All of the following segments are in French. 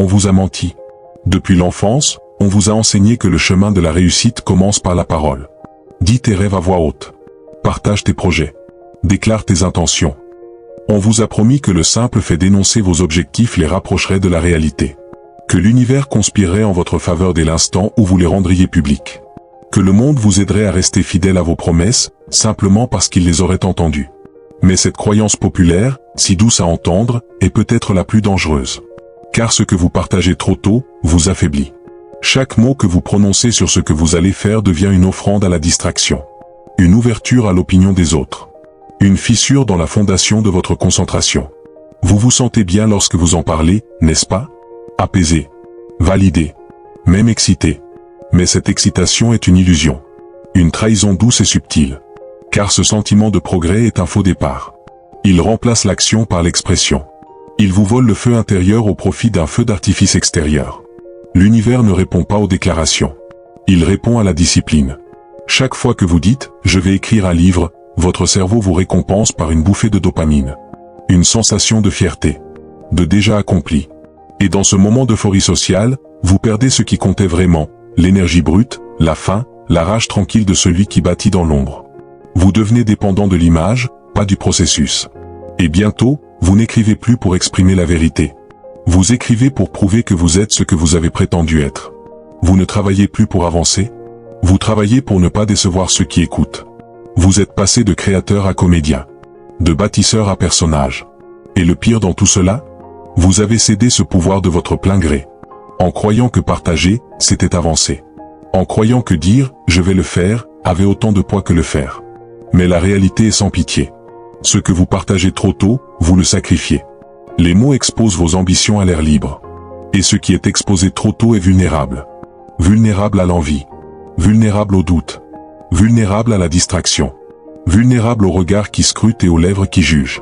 On vous a menti. Depuis l'enfance, on vous a enseigné que le chemin de la réussite commence par la parole. Dis tes rêves à voix haute. Partage tes projets. Déclare tes intentions. On vous a promis que le simple fait d'énoncer vos objectifs les rapprocherait de la réalité. Que l'univers conspirerait en votre faveur dès l'instant où vous les rendriez publics. Que le monde vous aiderait à rester fidèle à vos promesses, simplement parce qu'il les aurait entendues. Mais cette croyance populaire, si douce à entendre, est peut-être la plus dangereuse. Car ce que vous partagez trop tôt, vous affaiblit. Chaque mot que vous prononcez sur ce que vous allez faire devient une offrande à la distraction. Une ouverture à l'opinion des autres. Une fissure dans la fondation de votre concentration. Vous vous sentez bien lorsque vous en parlez, n'est-ce pas? Apaisé. Validé. Même excité. Mais cette excitation est une illusion. Une trahison douce et subtile. Car ce sentiment de progrès est un faux départ. Il remplace l'action par l'expression. Il vous vole le feu intérieur au profit d'un feu d'artifice extérieur. L'univers ne répond pas aux déclarations. Il répond à la discipline. Chaque fois que vous dites « je vais écrire un livre », votre cerveau vous récompense par une bouffée de dopamine. Une sensation de fierté. De déjà accompli. Et dans ce moment d'euphorie sociale, vous perdez ce qui comptait vraiment, l'énergie brute, la faim, la rage tranquille de celui qui bâtit dans l'ombre. Vous devenez dépendant de l'image, pas du processus. Et bientôt, vous n'écrivez plus pour exprimer la vérité. Vous écrivez pour prouver que vous êtes ce que vous avez prétendu être. Vous ne travaillez plus pour avancer. Vous travaillez pour ne pas décevoir ceux qui écoutent. Vous êtes passé de créateur à comédien. De bâtisseur à personnage. Et le pire dans tout cela? Vous avez cédé ce pouvoir de votre plein gré. En croyant que partager, c'était avancer. En croyant que dire « je vais le faire » avait autant de poids que le faire. Mais la réalité est sans pitié. Ce que vous partagez trop tôt, vous le sacrifiez. Les mots exposent vos ambitions à l'air libre. Et ce qui est exposé trop tôt est vulnérable. Vulnérable à l'envie. Vulnérable au doute. Vulnérable à la distraction. Vulnérable au regard qui scrute et aux lèvres qui jugent.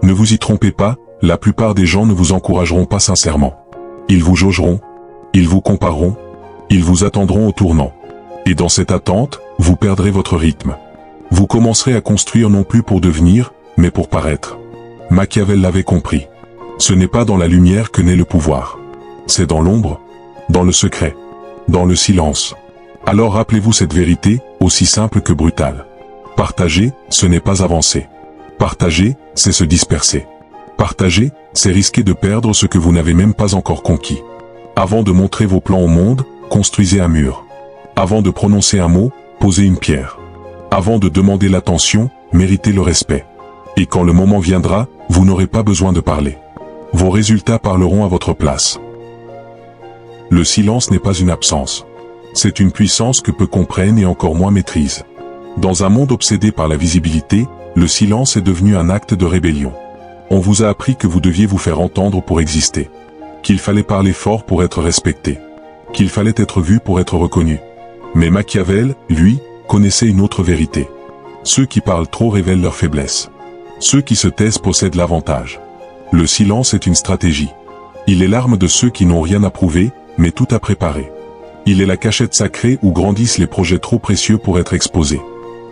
Ne vous y trompez pas, la plupart des gens ne vous encourageront pas sincèrement. Ils vous jaugeront. Ils vous compareront. Ils vous attendront au tournant. Et dans cette attente, vous perdrez votre rythme. Vous commencerez à construire non plus pour devenir, mais pour paraître. Machiavel l'avait compris. Ce n'est pas dans la lumière que naît le pouvoir. C'est dans l'ombre, dans le secret, dans le silence. Alors rappelez-vous cette vérité, aussi simple que brutale. Partager, ce n'est pas avancer. Partager, c'est se disperser. Partager, c'est risquer de perdre ce que vous n'avez même pas encore conquis. Avant de montrer vos plans au monde, construisez un mur. Avant de prononcer un mot, posez une pierre. Avant de demander l'attention, méritez le respect. Et quand le moment viendra, vous n'aurez pas besoin de parler. Vos résultats parleront à votre place. Le silence n'est pas une absence. C'est une puissance que peu comprennent et encore moins maîtrisent. Dans un monde obsédé par la visibilité, le silence est devenu un acte de rébellion. On vous a appris que vous deviez vous faire entendre pour exister. Qu'il fallait parler fort pour être respecté. Qu'il fallait être vu pour être reconnu. Mais Machiavel, lui, connaissait une autre vérité. Ceux qui parlent trop révèlent leur faiblesse. Ceux qui se taisent possèdent l'avantage. Le silence est une stratégie. Il est l'arme de ceux qui n'ont rien à prouver, mais tout à préparer. Il est la cachette sacrée où grandissent les projets trop précieux pour être exposés.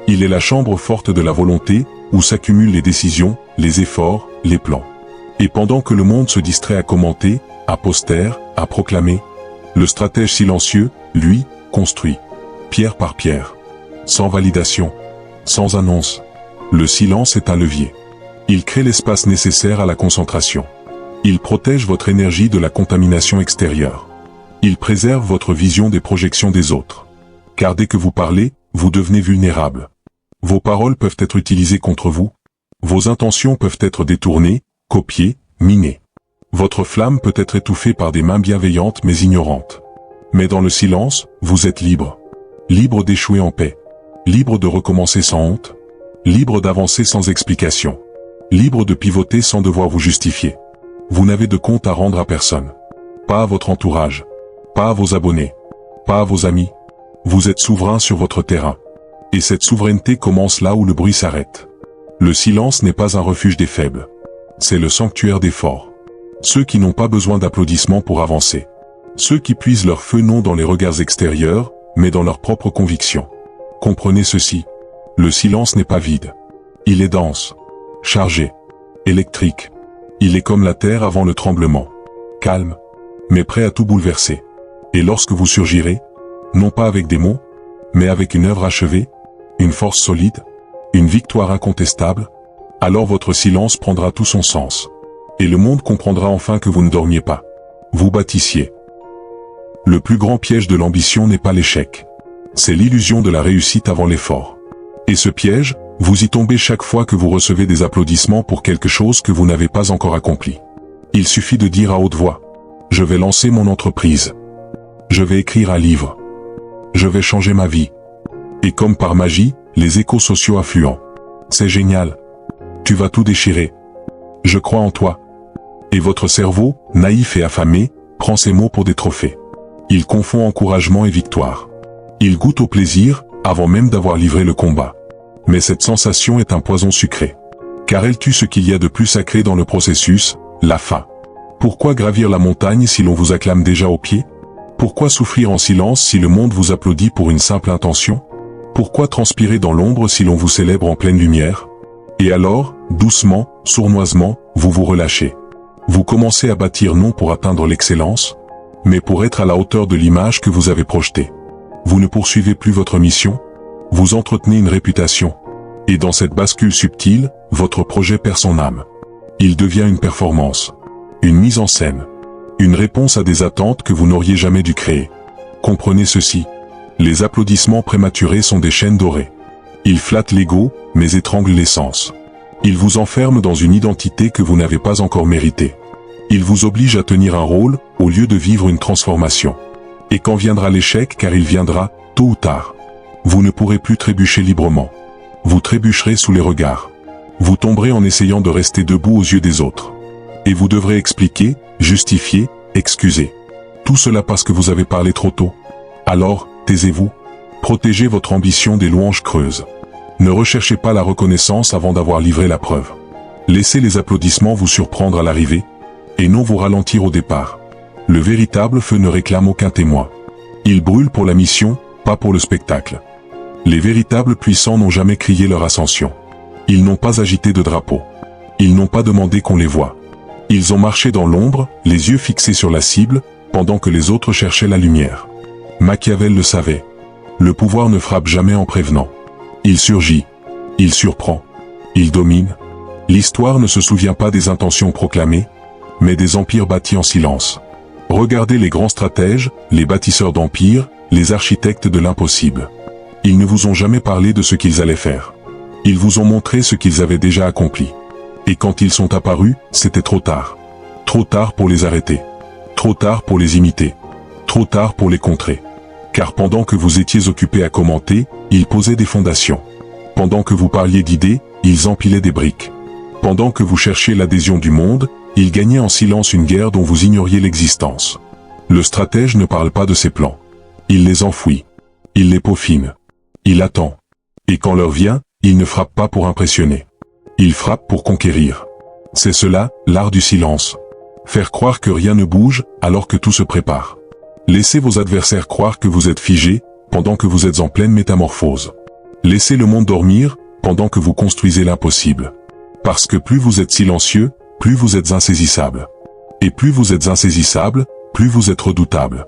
Il est la chambre forte de la volonté, où s'accumulent les décisions, les efforts, les plans. Et pendant que le monde se distrait à commenter, à poster, à proclamer, le stratège silencieux, lui, construit. Pierre par pierre. Sans validation. Sans annonce. Le silence est un levier. Il crée l'espace nécessaire à la concentration. Il protège votre énergie de la contamination extérieure. Il préserve votre vision des projections des autres. Car dès que vous parlez, vous devenez vulnérable. Vos paroles peuvent être utilisées contre vous. Vos intentions peuvent être détournées, copiées, minées. Votre flamme peut être étouffée par des mains bienveillantes mais ignorantes. Mais dans le silence, vous êtes libre. Libre d'échouer en paix. Libre de recommencer sans honte. Libre d'avancer sans explication. Libre de pivoter sans devoir vous justifier. Vous n'avez de compte à rendre à personne. Pas à votre entourage. Pas à vos abonnés. Pas à vos amis. Vous êtes souverain sur votre terrain. Et cette souveraineté commence là où le bruit s'arrête. Le silence n'est pas un refuge des faibles. C'est le sanctuaire des forts. Ceux qui n'ont pas besoin d'applaudissements pour avancer. Ceux qui puisent leur feu non dans les regards extérieurs, mais dans leurs propres convictions. Comprenez ceci. Le silence n'est pas vide. Il est dense. Chargé. Électrique. Il est comme la terre avant le tremblement. Calme. mais prêt à tout bouleverser. Et lorsque vous surgirez, non pas avec des mots, mais avec une œuvre achevée, une force solide, une victoire incontestable, alors votre silence prendra tout son sens. Et le monde comprendra enfin que vous ne dormiez pas. Vous bâtissiez. Le plus grand piège de l'ambition n'est pas l'échec. C'est l'illusion de la réussite avant l'effort. Et ce piège, vous y tombez chaque fois que vous recevez des applaudissements pour quelque chose que vous n'avez pas encore accompli. Il suffit de dire à haute voix: je vais lancer mon entreprise. Je vais écrire un livre. Je vais changer ma vie. Et comme par magie, les échos sociaux affluent. C'est génial. Tu vas tout déchirer. Je crois en toi. Et votre cerveau, naïf et affamé, prend ces mots pour des trophées. Il confond encouragement et victoire. Il goûte au plaisir, avant même d'avoir livré le combat. Mais cette sensation est un poison sucré. Car elle tue ce qu'il y a de plus sacré dans le processus, la faim. Pourquoi gravir la montagne si l'on vous acclame déjà au pied? Pourquoi souffrir en silence si le monde vous applaudit pour une simple intention? Pourquoi transpirer dans l'ombre si l'on vous célèbre en pleine lumière? Et alors, doucement, sournoisement, vous vous relâchez. Vous commencez à bâtir non pour atteindre l'excellence, mais pour être à la hauteur de l'image que vous avez projetée. Vous ne poursuivez plus votre mission, vous entretenez une réputation. Et dans cette bascule subtile, votre projet perd son âme. Il devient une performance, une mise en scène, une réponse à des attentes que vous n'auriez jamais dû créer. Comprenez ceci. Les applaudissements prématurés sont des chaînes dorées. Ils flattent l'ego, mais étranglent l'essence. Ils vous enferment dans une identité que vous n'avez pas encore méritée. Ils vous obligent à tenir un rôle, au lieu de vivre une transformation. Et quand viendra l'échec, car il viendra, tôt ou tard, vous ne pourrez plus trébucher librement. Vous trébucherez sous les regards. Vous tomberez en essayant de rester debout aux yeux des autres. Et vous devrez expliquer, justifier, excuser. Tout cela parce que vous avez parlé trop tôt. Alors, taisez-vous. Protégez votre ambition des louanges creuses. Ne recherchez pas la reconnaissance avant d'avoir livré la preuve. Laissez les applaudissements vous surprendre à l'arrivée, et non vous ralentir au départ. Le véritable feu ne réclame aucun témoin. Il brûle pour la mission, pas pour le spectacle. Les véritables puissants n'ont jamais crié leur ascension. Ils n'ont pas agité de drapeau. Ils n'ont pas demandé qu'on les voie. Ils ont marché dans l'ombre, les yeux fixés sur la cible, pendant que les autres cherchaient la lumière. Machiavel le savait. Le pouvoir ne frappe jamais en prévenant. Il surgit. Il surprend. Il domine. L'histoire ne se souvient pas des intentions proclamées, mais des empires bâtis en silence. Regardez les grands stratèges, les bâtisseurs d'empires, les architectes de l'impossible. Ils ne vous ont jamais parlé de ce qu'ils allaient faire. Ils vous ont montré ce qu'ils avaient déjà accompli. Et quand ils sont apparus, c'était trop tard. Trop tard pour les arrêter. Trop tard pour les imiter. Trop tard pour les contrer. Car pendant que vous étiez occupés à commenter, ils posaient des fondations. Pendant que vous parliez d'idées, ils empilaient des briques. Pendant que vous cherchiez l'adhésion du monde, ils gagnaient en silence une guerre dont vous ignoriez l'existence. Le stratège ne parle pas de ses plans. Il les enfouit. Il les peaufine. Il attend. Et quand l'heure vient, il ne frappe pas pour impressionner. Il frappe pour conquérir. C'est cela, l'art du silence. Faire croire que rien ne bouge, alors que tout se prépare. Laissez vos adversaires croire que vous êtes figé, pendant que vous êtes en pleine métamorphose. Laissez le monde dormir, pendant que vous construisez l'impossible. Parce que plus vous êtes silencieux, plus vous êtes insaisissable. Et plus vous êtes insaisissable, plus vous êtes redoutable.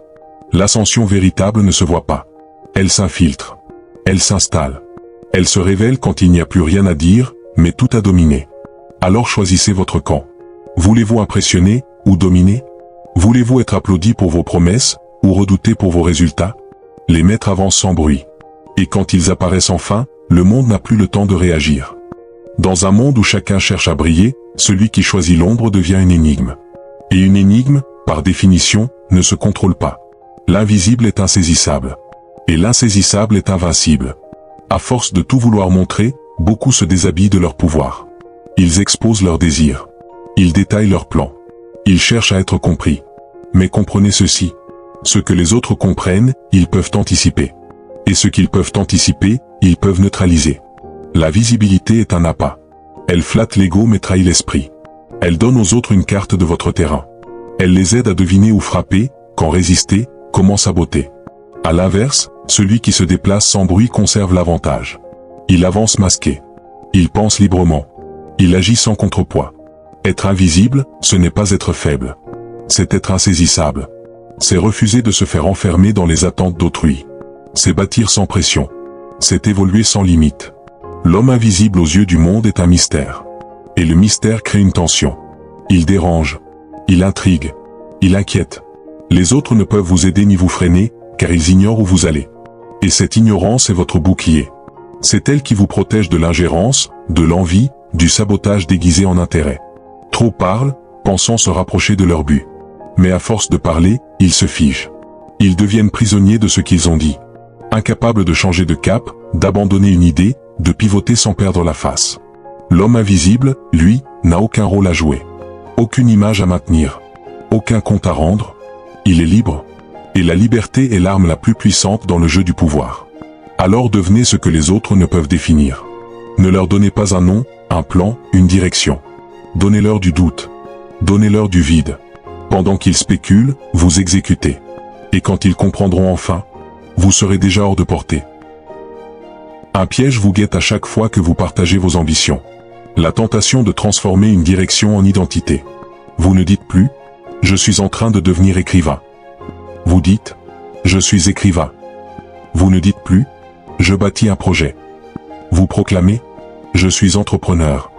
L'ascension véritable ne se voit pas. Elle s'infiltre. Elle s'installe. Elle se révèle quand il n'y a plus rien à dire, mais tout à dominer. Alors choisissez votre camp. Voulez-vous impressionner, ou dominer? Voulez-vous être applaudi pour vos promesses, ou redouté pour vos résultats? Les maîtres avancent sans bruit. Et quand ils apparaissent enfin, le monde n'a plus le temps de réagir. Dans un monde où chacun cherche à briller, celui qui choisit l'ombre devient une énigme. Et une énigme, par définition, ne se contrôle pas. L'invisible est insaisissable. Et l'insaisissable est invincible. À force de tout vouloir montrer, beaucoup se déshabillent de leur pouvoir. Ils exposent leurs désirs. Ils détaillent leurs plans. Ils cherchent à être compris. Mais comprenez ceci. Ce que les autres comprennent, ils peuvent anticiper. Et ce qu'ils peuvent anticiper, ils peuvent neutraliser. La visibilité est un appât. Elle flatte l'ego mais trahit l'esprit. Elle donne aux autres une carte de votre terrain. Elle les aide à deviner où frapper, quand résister, comment saboter. À l'inverse, celui qui se déplace sans bruit conserve l'avantage. Il avance masqué. Il pense librement. Il agit sans contrepoids. Être invisible, ce n'est pas être faible. C'est être insaisissable. C'est refuser de se faire enfermer dans les attentes d'autrui. C'est bâtir sans pression. C'est évoluer sans limite. L'homme invisible aux yeux du monde est un mystère. Et le mystère crée une tension. Il dérange. Il intrigue. Il inquiète. Les autres ne peuvent vous aider ni vous freiner, car ils ignorent où vous allez. Et cette ignorance est votre bouclier. C'est elle qui vous protège de l'ingérence, de l'envie, du sabotage déguisé en intérêt. Trop parlent, pensant se rapprocher de leur but. Mais à force de parler, ils se figent. Ils deviennent prisonniers de ce qu'ils ont dit. Incapables de changer de cap, d'abandonner une idée, de pivoter sans perdre la face. L'homme invisible, lui, n'a aucun rôle à jouer. Aucune image à maintenir. Aucun compte à rendre. Il est libre. Et la liberté est l'arme la plus puissante dans le jeu du pouvoir. Alors devenez ce que les autres ne peuvent définir. Ne leur donnez pas un nom, un plan, une direction. Donnez-leur du doute. Donnez-leur du vide. Pendant qu'ils spéculent, vous exécutez. Et quand ils comprendront enfin, vous serez déjà hors de portée. Un piège vous guette à chaque fois que vous partagez vos ambitions. La tentation de transformer une direction en identité. Vous ne dites plus « Je suis en train de devenir écrivain ». Vous dites « Je suis écrivain ». Vous ne dites plus « Je bâtis un projet ». Vous proclamez « Je suis entrepreneur ».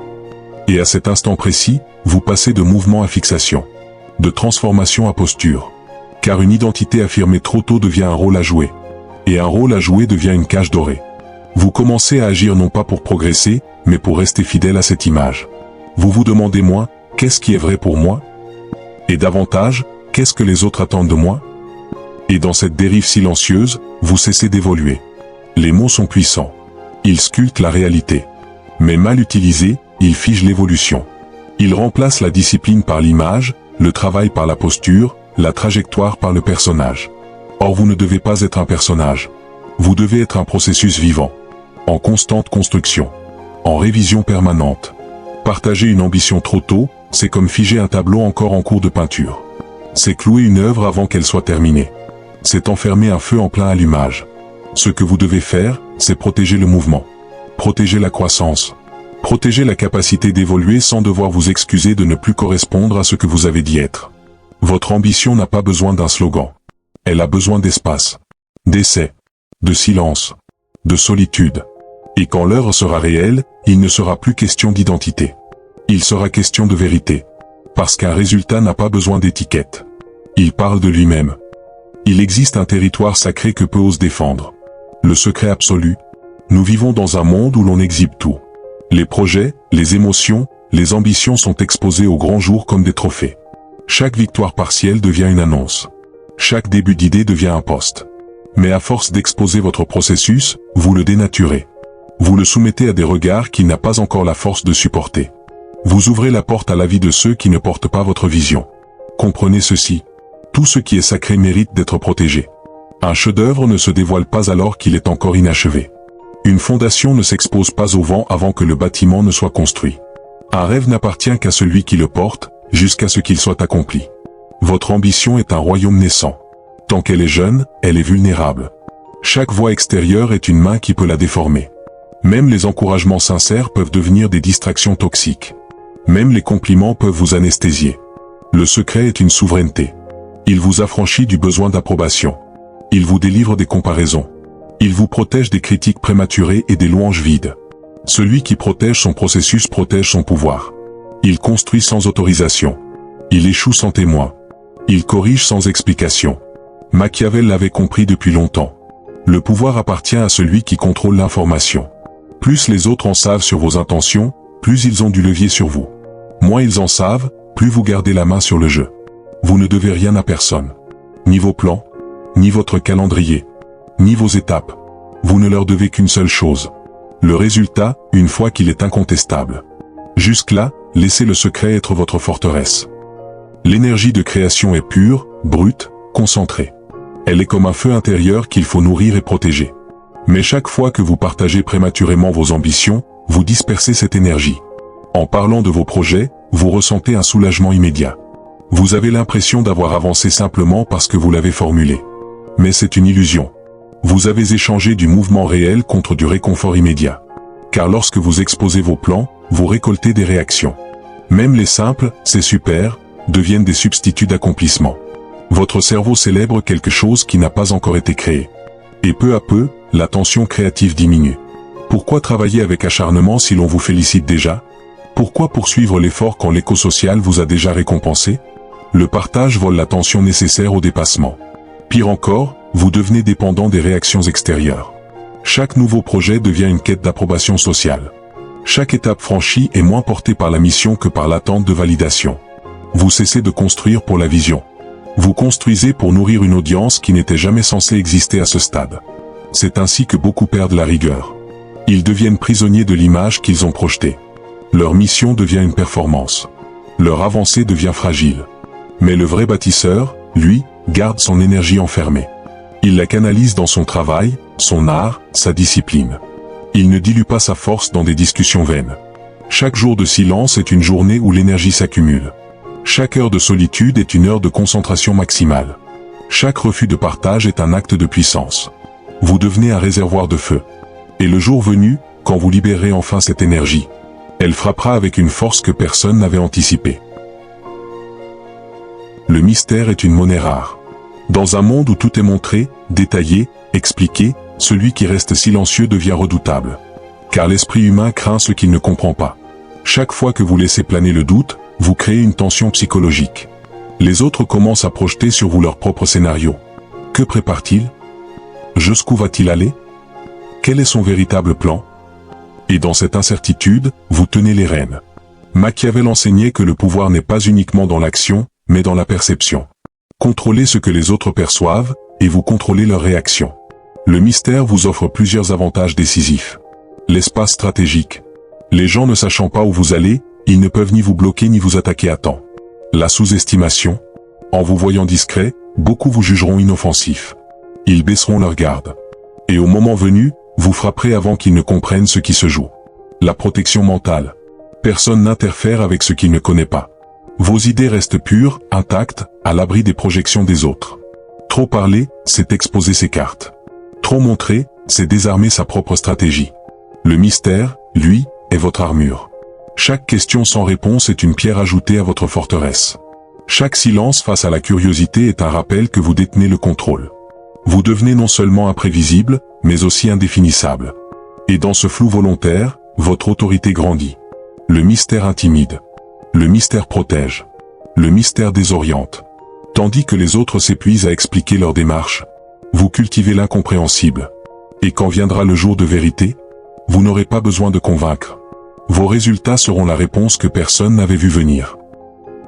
Et à cet instant précis, vous passez de mouvement à fixation, de transformation à posture. Car une identité affirmée trop tôt devient un rôle à jouer. Et un rôle à jouer devient une cage dorée. Vous commencez à agir non pas pour progresser, mais pour rester fidèle à cette image. Vous vous demandez moins, qu'est-ce qui est vrai pour moi? Et davantage, qu'est-ce que les autres attendent de moi? Et dans cette dérive silencieuse, vous cessez d'évoluer. Les mots sont puissants. Ils sculptent la réalité. Mais mal utilisés, ils figent l'évolution. Ils remplacent la discipline par l'image, le travail par la posture, la trajectoire par le personnage. Or vous ne devez pas être un personnage. Vous devez être un processus vivant. En constante construction. En révision permanente. Partager une ambition trop tôt, c'est comme figer un tableau encore en cours de peinture. C'est clouer une œuvre avant qu'elle soit terminée. C'est enfermer un feu en plein allumage. Ce que vous devez faire, c'est protéger le mouvement. Protéger la croissance. Protéger la capacité d'évoluer sans devoir vous excuser de ne plus correspondre à ce que vous avez dit être. Votre ambition n'a pas besoin d'un slogan. Elle a besoin d'espace, d'essai, de silence, de solitude. Et quand l'heure sera réelle, il ne sera plus question d'identité. Il sera question de vérité. Parce qu'un résultat n'a pas besoin d'étiquette. Il parle de lui-même. Il existe un territoire sacré que peu ose défendre. Le secret absolu. Nous vivons dans un monde où l'on exhibe tout. Les projets, les émotions, les ambitions sont exposés au grand jour comme des trophées. Chaque victoire partielle devient une annonce. Chaque début d'idée devient un poste. Mais à force d'exposer votre processus, vous le dénaturez. Vous le soumettez à des regards qu'il n'a pas encore la force de supporter. Vous ouvrez la porte à la vie de ceux qui ne portent pas votre vision. Comprenez ceci. Tout ce qui est sacré mérite d'être protégé. Un chef-d'œuvre ne se dévoile pas alors qu'il est encore inachevé. Une fondation ne s'expose pas au vent avant que le bâtiment ne soit construit. Un rêve n'appartient qu'à celui qui le porte, jusqu'à ce qu'il soit accompli. Votre ambition est un royaume naissant. Tant qu'elle est jeune, elle est vulnérable. Chaque voix extérieure est une main qui peut la déformer. Même les encouragements sincères peuvent devenir des distractions toxiques. Même les compliments peuvent vous anesthésier. Le secret est une souveraineté. Il vous affranchit du besoin d'approbation. Il vous délivre des comparaisons. Il vous protège des critiques prématurées et des louanges vides. Celui qui protège son processus protège son pouvoir. Il construit sans autorisation. Il échoue sans témoin. Il corrige sans explication. Machiavel l'avait compris depuis longtemps. Le pouvoir appartient à celui qui contrôle l'information. Plus les autres en savent sur vos intentions, plus ils ont du levier sur vous. Moins ils en savent, plus vous gardez la main sur le jeu. Vous ne devez rien à personne. Ni vos plans, ni votre calendrier, ni vos étapes. Vous ne leur devez qu'une seule chose. Le résultat, une fois qu'il est incontestable. Jusque-là, laissez le secret être votre forteresse. L'énergie de création est pure, brute, concentrée. Elle est comme un feu intérieur qu'il faut nourrir et protéger. Mais chaque fois que vous partagez prématurément vos ambitions, vous dispersez cette énergie. En parlant de vos projets, vous ressentez un soulagement immédiat. Vous avez l'impression d'avoir avancé simplement parce que vous l'avez formulé. Mais c'est une illusion. Vous avez échangé du mouvement réel contre du réconfort immédiat. Car lorsque vous exposez vos plans, vous récoltez des réactions. Même les simples « c'est super » deviennent des substituts d'accomplissement. Votre cerveau célèbre quelque chose qui n'a pas encore été créé. Et peu à peu, la tension créative diminue. Pourquoi travailler avec acharnement si l'on vous félicite déjà? Pourquoi poursuivre l'effort quand l'éco-social vous a déjà récompensé? Le partage vole la tension nécessaire au dépassement. Pire encore, vous devenez dépendant des réactions extérieures. Chaque nouveau projet devient une quête d'approbation sociale. Chaque étape franchie est moins portée par la mission que par l'attente de validation. Vous cessez de construire pour la vision. Vous construisez pour nourrir une audience qui n'était jamais censée exister à ce stade. C'est ainsi que beaucoup perdent la rigueur. Ils deviennent prisonniers de l'image qu'ils ont projetée. Leur mission devient une performance. Leur avancée devient fragile. Mais le vrai bâtisseur, lui, garde son énergie enfermée. Il la canalise dans son travail, son art, sa discipline. Il ne dilue pas sa force dans des discussions vaines. Chaque jour de silence est une journée où l'énergie s'accumule. Chaque heure de solitude est une heure de concentration maximale. Chaque refus de partage est un acte de puissance. Vous devenez un réservoir de feu. Et le jour venu, quand vous libérez enfin cette énergie, elle frappera avec une force que personne n'avait anticipée. Le mystère est une monnaie rare. Dans un monde où tout est montré, détaillé, expliqué, celui qui reste silencieux devient redoutable. Car l'esprit humain craint ce qu'il ne comprend pas. Chaque fois que vous laissez planer le doute, vous créez une tension psychologique. Les autres commencent à projeter sur vous leur propre scénario. Que prépare-t-il? Jusqu'où va-t-il aller? Quel est son véritable plan? Et dans cette incertitude, vous tenez les rênes. Machiavel enseignait que le pouvoir n'est pas uniquement dans l'action, mais dans la perception. Contrôlez ce que les autres perçoivent, et vous contrôlez leurs réactions. Le mystère vous offre plusieurs avantages décisifs. L'espace stratégique. Les gens ne sachant pas où vous allez, ils ne peuvent ni vous bloquer ni vous attaquer à temps. La sous-estimation. En vous voyant discret, beaucoup vous jugeront inoffensif. Ils baisseront leur garde. Et au moment venu, vous frapperez avant qu'ils ne comprennent ce qui se joue. La protection mentale. Personne n'interfère avec ce qu'il ne connaît pas. Vos idées restent pures, intactes, à l'abri des projections des autres. Trop parler, c'est exposer ses cartes. Trop montrer, c'est désarmer sa propre stratégie. Le mystère, lui, est votre armure. Chaque question sans réponse est une pierre ajoutée à votre forteresse. Chaque silence face à la curiosité est un rappel que vous détenez le contrôle. Vous devenez non seulement imprévisible, mais aussi indéfinissable. Et dans ce flou volontaire, votre autorité grandit. Le mystère intimide. Le mystère protège. Le mystère désoriente. Tandis que les autres s'épuisent à expliquer leur démarche, vous cultivez l'incompréhensible. Et quand viendra le jour de vérité, vous n'aurez pas besoin de convaincre. Vos résultats seront la réponse que personne n'avait vu venir.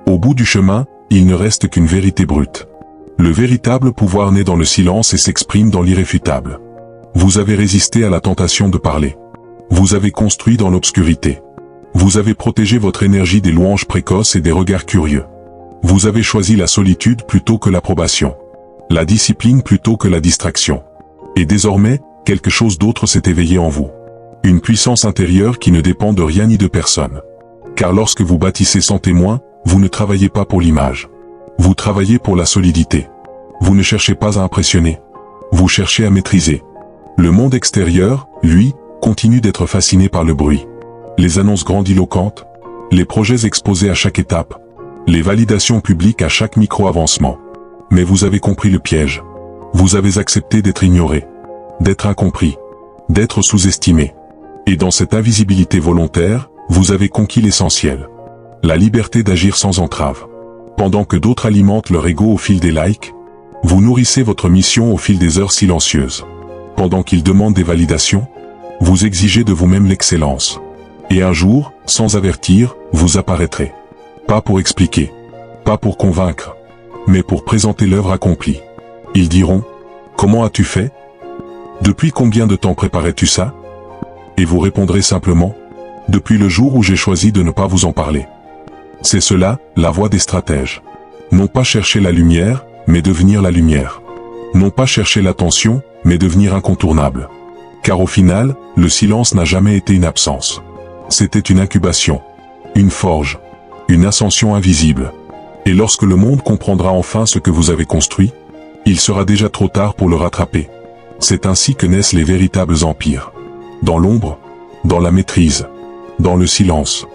Au bout du chemin, il ne reste qu'une vérité brute. Le véritable pouvoir naît dans le silence et s'exprime dans l'irréfutable. Vous avez résisté à la tentation de parler. Vous avez construit dans l'obscurité. Vous avez protégé votre énergie des louanges précoces et des regards curieux. Vous avez choisi la solitude plutôt que l'approbation. La discipline plutôt que la distraction. Et désormais, quelque chose d'autre s'est éveillé en vous. Une puissance intérieure qui ne dépend de rien ni de personne. Car lorsque vous bâtissez sans témoin, vous ne travaillez pas pour l'image. Vous travaillez pour la solidité. Vous ne cherchez pas à impressionner. Vous cherchez à maîtriser. Le monde extérieur, lui, continue d'être fasciné par le bruit. Les annonces grandiloquentes, les projets exposés à chaque étape, les validations publiques à chaque micro-avancement. Mais vous avez compris le piège. Vous avez accepté d'être ignoré, d'être incompris, d'être sous-estimé. Et dans cette invisibilité volontaire, vous avez conquis l'essentiel. La liberté d'agir sans entrave. Pendant que d'autres alimentent leur ego au fil des likes, vous nourrissez votre mission au fil des heures silencieuses. Pendant qu'ils demandent des validations, vous exigez de vous-même l'excellence. Et un jour, sans avertir, vous apparaîtrez. Pas pour expliquer, pas pour convaincre, mais pour présenter l'œuvre accomplie. Ils diront, « Comment as-tu fait? Depuis combien de temps préparais-tu ça ?» Et vous répondrez simplement, « Depuis le jour où j'ai choisi de ne pas vous en parler. » C'est cela, la voie des stratèges. Non pas chercher la lumière, mais devenir la lumière. Non pas chercher l'attention, mais devenir incontournable. Car au final, le silence n'a jamais été une absence. C'était une incubation, une forge, une ascension invisible. Et lorsque le monde comprendra enfin ce que vous avez construit, il sera déjà trop tard pour le rattraper. C'est ainsi que naissent les véritables empires. Dans l'ombre, dans la maîtrise, dans le silence.